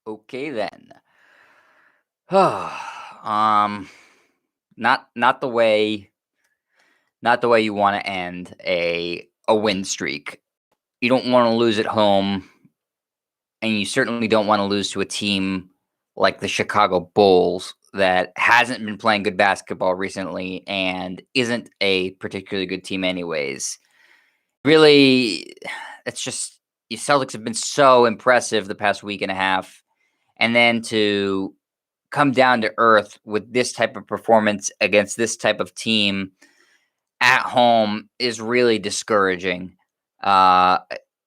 Okay then. um, not the way you want to end a win streak. You don't want to lose at home, and you certainly don't want to lose to a team like the Chicago Bulls that hasn't been playing good basketball recently and isn't a particularly good team anyways. Really, it's just the Celtics have been so impressive the past week and a half, and then to come down to earth with this type of performance against this type of team at home is really discouraging. Uh,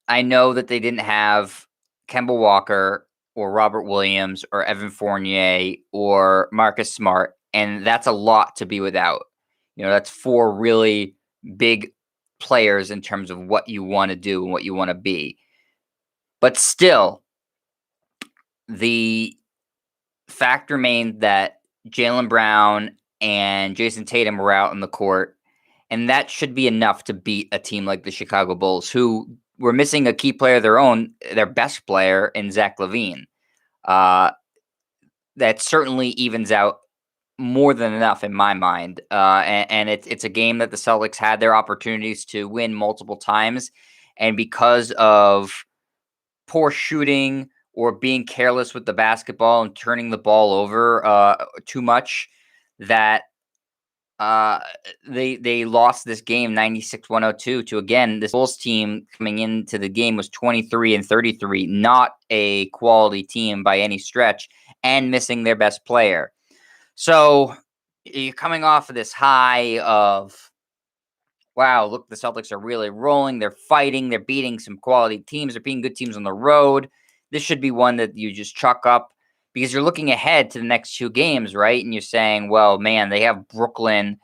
I know that they didn't have Kemba Walker or Robert Williams or Evan Fournier or Marcus Smart, and that's a lot to be without. That's four really big players in terms of what you want to do and what you want to be. But still, the fact remained that Jaylen Brown and Jason Tatum were out on the court, and that should be enough to beat a team like the Chicago Bulls, who were missing a key player of their own, their best player in Zach LaVine. Uh, that certainly evens out more than enough in my mind. And it's a game that the Celtics had their opportunities to win multiple times, and because of poor shooting or being careless with the basketball and turning the ball over too much, that uh, they lost this game 96-102 to, again, this Bulls team coming into the game was 23-33, not a quality team by any stretch, and missing their best player. So you're coming off of this high of, wow, look, the Celtics are really rolling. They're fighting. They're beating some quality teams. They're beating good teams on the road. This should be one that you just chalk up because you're looking ahead to the next two games, right? And you're saying, well, man, they have Brooklyn,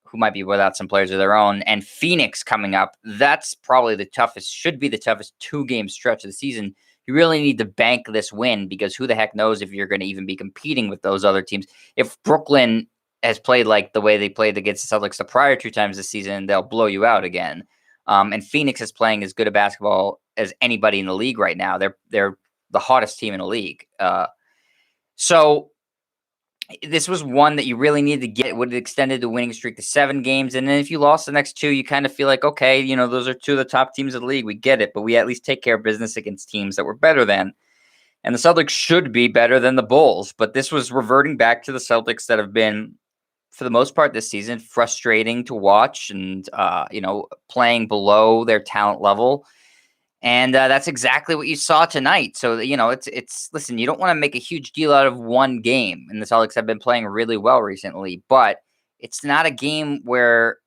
who might be without some players of their own, and Phoenix coming up. That's probably should be the toughest two-game stretch of the season. You really need to bank this win because who the heck knows if you're going to even be competing with those other teams. If Brooklyn has played like the way they played against the Celtics the prior two times this season, they'll blow you out again. And Phoenix is playing as good a basketball as anybody in the league right now. They're the hottest team in the league. So this was one that you really needed to get. It would have extended the winning streak to 7 games. And then if you lost the next two, you kind of feel like, okay, those are two of the top teams of the league. We get it, but we at least take care of business against teams that were better than. And the Celtics should be better than the Bulls. But this was reverting back to the Celtics that have been, for the most part this season, frustrating to watch and, playing below their talent level. And that's exactly what you saw tonight. So, it's listen, you don't want to make a huge deal out of one game. And the Celtics have been playing really well recently, but it's not a game where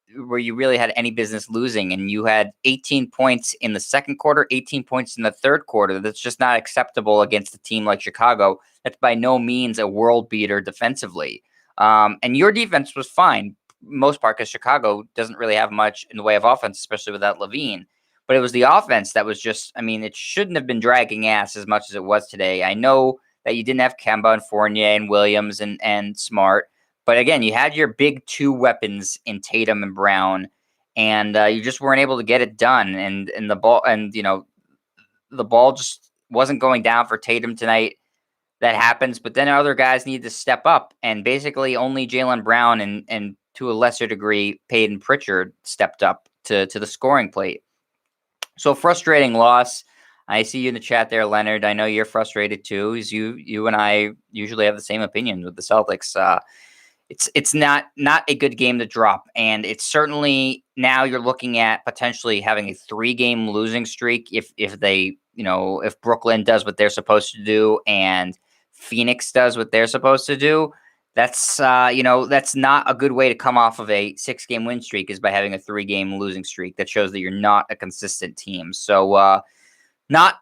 you really had any business losing. And you had 18 points in the second quarter, 18 points in the third quarter. That's just not acceptable against a team like Chicago. That's by no means a world beater defensively. And your defense was fine, most part, because Chicago doesn't really have much in the way of offense, especially without LaVine. But it was the offense that was just, it shouldn't have been dragging ass as much as it was today. I know that you didn't have Kemba and Fournier and Williams and Smart. But again, you had your big two weapons in Tatum and Brown, and you just weren't able to get it done. And the ball, the ball just wasn't going down for Tatum tonight. That happens, but then other guys need to step up, and basically only Jaylen Brown and to a lesser degree Peyton Pritchard stepped up to the scoring plate. So frustrating loss. I see you in the chat there, Leonard. I know you're frustrated too. As you and I usually have the same opinions with the Celtics. It's not a good game to drop, and it's certainly now you're looking at potentially having a 3-game losing streak if they if Brooklyn does what they're supposed to do and Phoenix does what they're supposed to do. That's that's not a good way to come off of a 6-game win streak, is by having a 3-game losing streak. That shows that you're not a consistent team. So not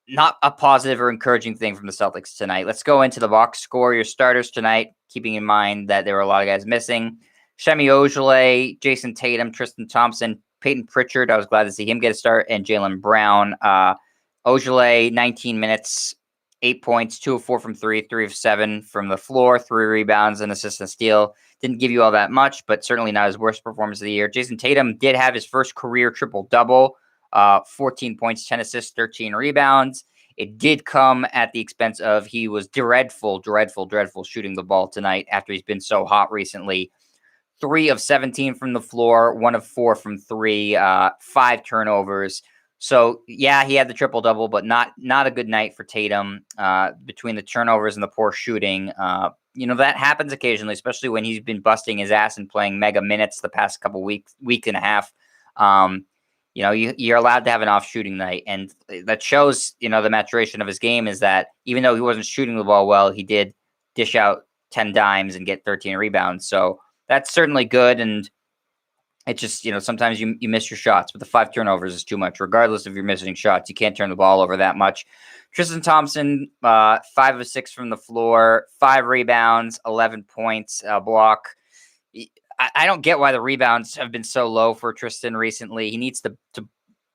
a positive or encouraging thing from the Celtics tonight. Let's go into the box score. Your starters tonight, keeping in mind that there were a lot of guys missing. Semi Ojeleye, Jason Tatum, Tristan Thompson, Peyton Pritchard. I was glad to see him get a start, and Jaylen Brown. Ojeleye, 19 minutes, 8 points, 2 of 4 from 3, 3 of 7 from the floor, 3 rebounds, and assist and steal. Didn't give you all that much, but certainly not his worst performance of the year. Jason Tatum did have his first career triple-double, 14 points, 10 assists, 13 rebounds. It did come at the expense of he was dreadful shooting the ball tonight after he's been so hot recently. 3 of 17 from the floor, 1 of 4 from 3, 5 turnovers. So yeah, he had the triple double, but not a good night for Tatum. Between the turnovers and the poor shooting, that happens occasionally, especially when he's been busting his ass and playing mega minutes the past couple week and a half. You're allowed to have an off shooting night, and that shows the maturation of his game is that even though he wasn't shooting the ball well, he did dish out 10 dimes and get 13 rebounds. So that's certainly good, and it's just, sometimes you miss your shots, but the 5 turnovers is too much. Regardless if you're missing shots, you can't turn the ball over that much. Tristan Thompson, 5 of 6 from the floor, 5 rebounds, 11 points, block. I don't get why the rebounds have been so low for Tristan recently. He needs to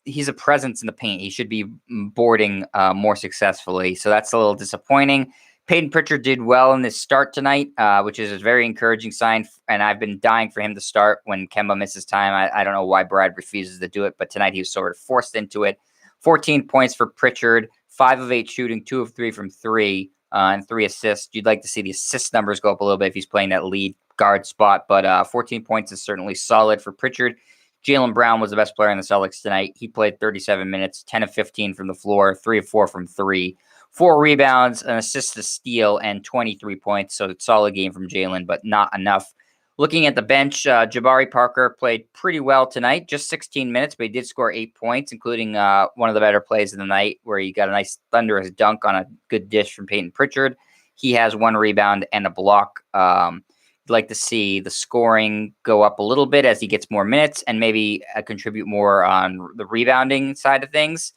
he's a presence in the paint. He should be boarding more successfully. So that's a little disappointing. Peyton Pritchard did well in this start tonight, which is a very encouraging sign. And I've been dying for him to start when Kemba misses time. I don't know why Brad refuses to do it, but tonight he was sort of forced into it. 14 points for Pritchard, 5 of 8 shooting, 2 of 3 from 3, and 3 assists. You'd like to see the assist numbers go up a little bit if he's playing that lead guard spot, but 14 points is certainly solid for Pritchard. Jaylen Brown was the best player in the Celtics tonight. He played 37 minutes, 10 of 15 from the floor, 3 of 4 from 3. 4 rebounds, an assist, a steal, and 23 points. So it's a solid game from Jaylen, but not enough. Looking at the bench, Jabari Parker played pretty well tonight, just 16 minutes, but he did score 8 points, including one of the better plays of the night where he got a nice thunderous dunk on a good dish from Peyton Pritchard. He has 1 rebound and a block. You'd like to see the scoring go up a little bit as he gets more minutes and maybe contribute more on the rebounding side of things.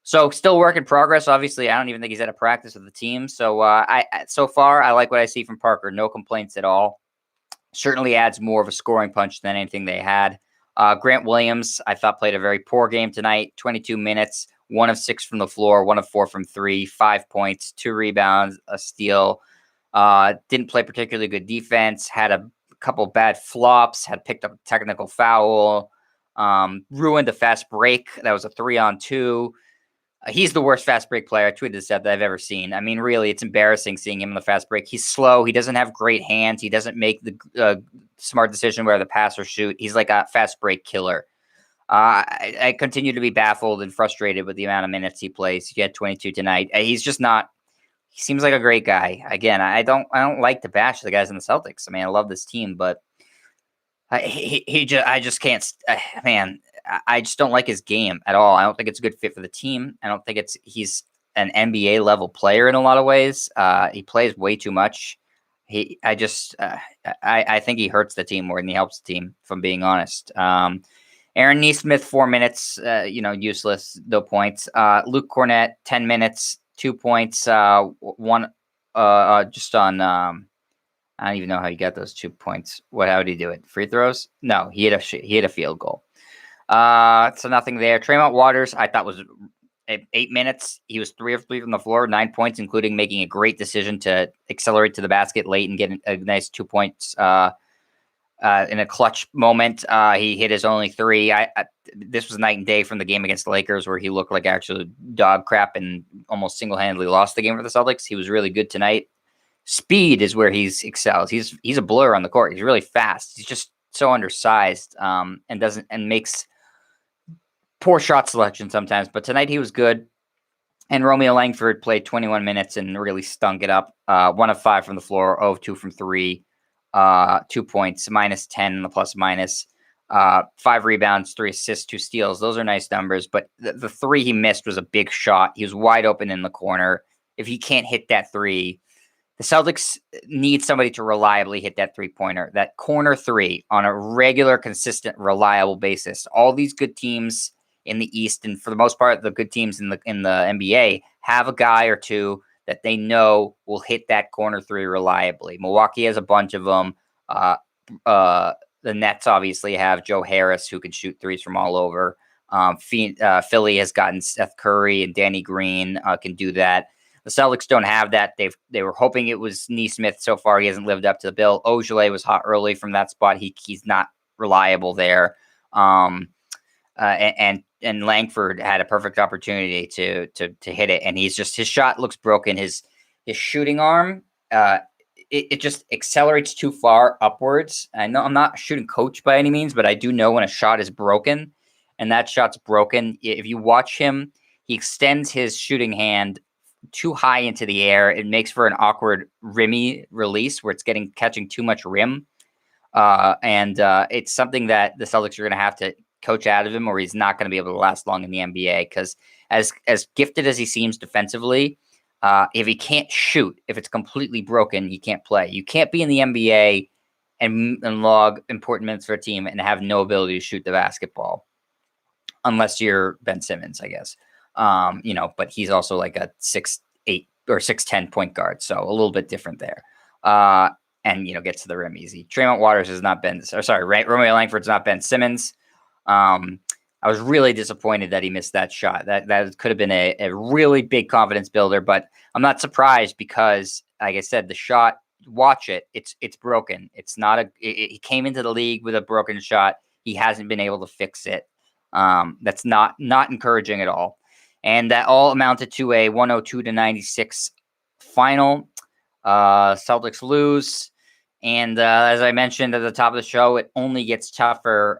So still work in progress. Obviously, I don't even think he's at a practice with the team. So so far, I like what I see from Parker. No complaints at all. Certainly adds more of a scoring punch than anything they had. Grant Williams, I thought, played a very poor game tonight. 22 minutes, 1 of 6 from the floor, 1 of 4 from 3, 5 points, 2 rebounds, a steal. Didn't play particularly good defense. Had a couple bad flops. Had picked up a technical foul. Ruined a fast break. That was a 3-on-2. He's the worst fast break player, I tweeted this out, that I've ever seen. I mean, really, it's embarrassing seeing him in the fast break. He's slow. He doesn't have great hands. He doesn't make the smart decision where the pass or shoot. He's like a fast break killer. I continue to be baffled and frustrated with the amount of minutes he plays. He had 22 tonight. He's just not. He seems like a great guy. Again, I don't like to bash the guys in the Celtics. I mean, I love this team, but I just can't. Man, I just don't like his game at all. I don't think it's a good fit for the team. I don't think he's an NBA level player in a lot of ways. He plays way too much. I think he hurts the team more than he helps the team, if I'm being honest. Aaron Nesmith, 4 minutes, useless, no points. Luke Cornett, 10 minutes, 2 points, 1 just on. I don't even know how he got those 2 points. How did he do it? Free throws? No, he hit a field goal. So nothing there. Tremont Waters, I thought was 8 minutes. He was 3 of 3 from the floor, 9 points, including making a great decision to accelerate to the basket late and get a nice 2 points in a clutch moment. He hit his only 3. This was night and day from the game against the Lakers, where he looked like actual dog crap and almost single-handedly lost the game for the Celtics. He was really good tonight. Speed is where he's excels. He's a blur on the court. He's really fast. He's just so undersized and makes poor shot selection sometimes. But tonight he was good. And Romeo Langford played 21 minutes and really stunk it up. 1 of 5 from the floor, 0 of 2 from 3, 2 points, minus 10 in the plus minus. 5 rebounds, 3 assists, 2 steals. Those are nice numbers. But the 3 he missed was a big shot. He was wide open in the corner. If he can't hit that 3, the Celtics need somebody to reliably hit that 3-pointer, that corner 3 on a regular, consistent, reliable basis. All these good teams in the East, and for the most part, the good teams in the NBA, have a guy or two that they know will hit that corner 3 reliably. Milwaukee has a bunch of them. The Nets obviously have Joe Harris, who can shoot 3s from all over. Philly has gotten Seth Curry, and Danny Green can do that. The Celtics don't have that. They were hoping it was Nesmith. So far, he hasn't lived up to the bill. Ogilvy was hot early from that spot. He's not reliable there. And Langford had a perfect opportunity to hit it, and his shot looks broken. His shooting arm, it just accelerates too far upwards. I know I'm not a shooting coach by any means, but I do know when a shot is broken, and that shot's broken. If you watch him, he extends his shooting hand too high into the air. It makes for an awkward rimmy release where it's catching too much rim. And it's something that the Celtics are going to have to coach out of him, or he's not going to be able to last long in the NBA. Because as gifted as he seems defensively, if he can't shoot, if it's completely broken, he can't play. You can't be in the NBA and log important minutes for a team and have no ability to shoot the basketball, unless you're Ben Simmons, I guess. But he's also like a 6'8" or 6'10" point guard, so a little bit different there. And gets to the rim easy. Tremont Waters has not been, Romeo Langford's not Ben Simmons. I was really disappointed that he missed that shot. That could have been a really big confidence builder, but I'm not surprised because, like I said, the shot, watch it, it's broken. It's not he came into the league with a broken shot. He hasn't been able to fix it. That's not encouraging at all. And that all amounted to a 102-96 final. Celtics lose. And as I mentioned at the top of the show, it only gets tougher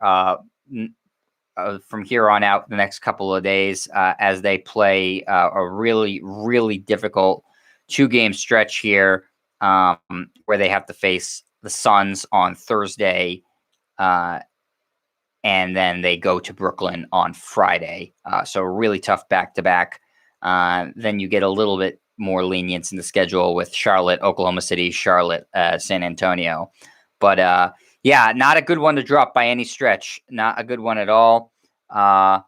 from here on out the next couple of days as they play a really, really difficult 2-game stretch here where they have to face the Suns on Thursday. And then they go to Brooklyn on Friday. So really tough back-to-back. Then you get a little bit more lenience in the schedule with Charlotte, Oklahoma City, Charlotte, San Antonio. But not a good one to drop by any stretch. Not a good one at all. I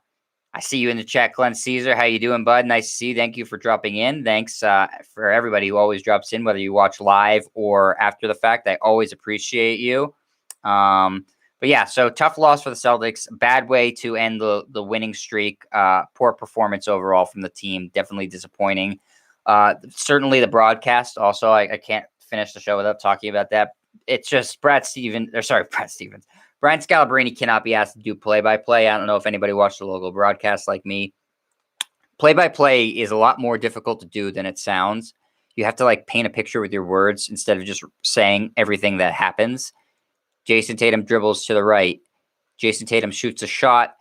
see you in the chat, Glenn Caesar. How you doing, bud? Nice to see you. Thank you for dropping in. Thanks for everybody who always drops in, whether you watch live or after the fact. I always appreciate you. But yeah, so tough loss for the Celtics. Bad way to end the winning streak. Poor performance overall from the team. Definitely disappointing. Certainly the broadcast. Also, I can't finish the show without talking about that. It's just Brian Scalabrine cannot be asked to do play-by-play. I don't know if anybody watched the local broadcast like me. Play-by-play is a lot more difficult to do than it sounds. You have to paint a picture with your words instead of just saying everything that happens. Jason Tatum dribbles to the right. Jason Tatum shoots a shot.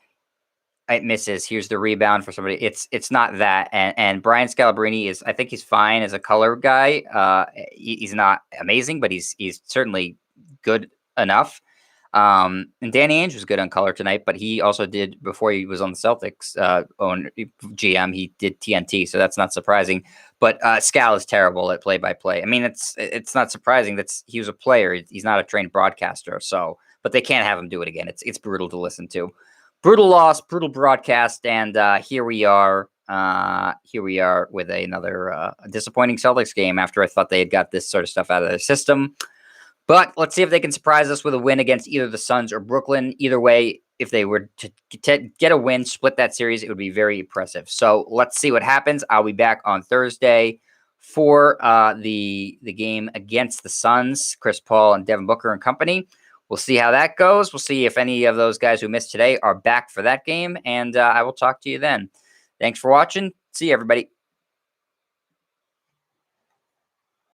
It misses. Here's the rebound for somebody. It's not that. And Brian Scalabrine I think he's fine as a color guy. He's not amazing, but he's certainly good enough. And Danny Ainge was good on color tonight, but he also did, before he was on the Celtics own GM, he did TNT, so that's not surprising. But Scal is terrible at play-by-play. I mean, it's not surprising that he was a player. He's not a trained broadcaster, but they can't have him do it again. It's brutal to listen to. Brutal loss, brutal broadcast, and here we are. Here we are with another disappointing Celtics game after I thought they had got this sort of stuff out of their system. But let's see if they can surprise us with a win against either the Suns or Brooklyn. Either way, if they were to get a win, split that series, it would be very impressive. So let's see what happens. I'll be back on Thursday for the game against the Suns, Chris Paul and Devin Booker and company. We'll see how that goes. We'll see if any of those guys who missed today are back for that game, and I will talk to you then. Thanks for watching. See you, everybody.